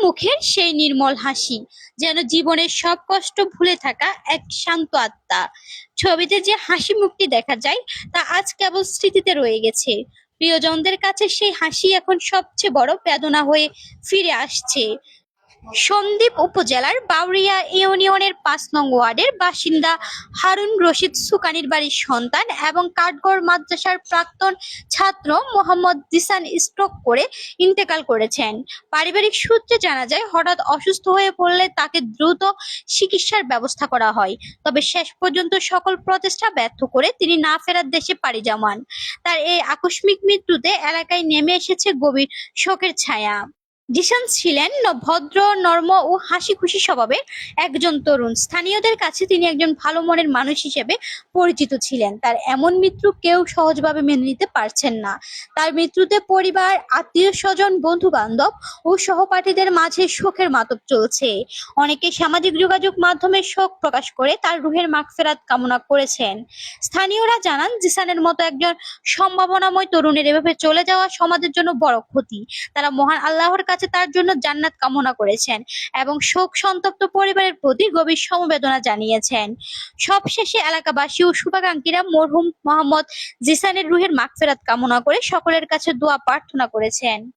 মুখের সেই নির্মল হাসি যেন জীবনের সব কষ্ট ভুলে থাকা এক শান্ত আত্মা। ছবিতে যে হাসি মুখটি দেখা যায় তা আজ কেবল স্মৃতিতে রয়ে গেছে। প্রিয়জনদের কাছে সেই হাসি এখন সবচেয়ে বড় বেদনা হয়ে ফিরে আসছে। সন্দ্বীপ উপজেলার বাউরিয়া ইউনিয়নের ৫ নং ওয়ার্ডের বাসিন্দা হারুন রশিদ সুকানির বাড়ির সন্তান এবং কাঠগড় মাদ্রাসার প্রাক্তন ছাত্র মোহাম্মদ জিসান স্ট্রোক করে ইন্তেকাল করেছেন। পারিবারিক সূত্রে জানা যায়, হঠাৎ অসুস্থ হয়ে পড়লে তাকে দ্রুত চিকিৎসার ব্যবস্থা করা হয়। তবে শেষ পর্যন্ত সকল প্রচেষ্টা ব্যর্থ করে তিনি না ফেরার দেশে পাড়ি জমান। তার এই আকস্মিক মৃত্যুতে এলাকায় নেমে এসেছে গভীর শোকের ছায়া। জিসান ছিলেন ভদ্র, নর্ম ও হাসিখুশি স্বভাবের একজন তরুণ। স্থানীয়দের কাছে তিনি একজন ভালো মনের মানুষ হিসেবে পরিচিত ছিলেন। তার এমন মৃত্যু কেউ সহজভাবে মেনে নিতে পারছেন না। তার মৃত্যুতে পরিবার, আত্মীয়-স্বজন, বন্ধু-বান্ধব ও সহপাঠীদের মাঝে শোকের মাতম চলছে। অনেকে সামাজিক যোগাযোগ মাধ্যমে শোক প্রকাশ করে তার রুহের মাগফিরাত কামনা করেছেন। স্থানীয়রা জানান, জিসানের মতো একজন সম্ভাবনাময় তরুণের এভাবে চলে যাওয়া সমাজের জন্য বড় ক্ষতি। তারা মহান আল্লাহর কাছে তার জন্য জান্নাত কামনা করেছেন এবং শোক সন্তপ্ত পরিবারের প্রতি গভীর সমবেদনা জানিয়েছেন। সবশেষে এলাকাবাসী ও শুভাকাঙ্ক্ষীরা মরহুম মোহাম্মদ জিসানের রুহের মাগফিরাত কামনা করে সকলের কাছে দোয়া প্রার্থনা করেছেন।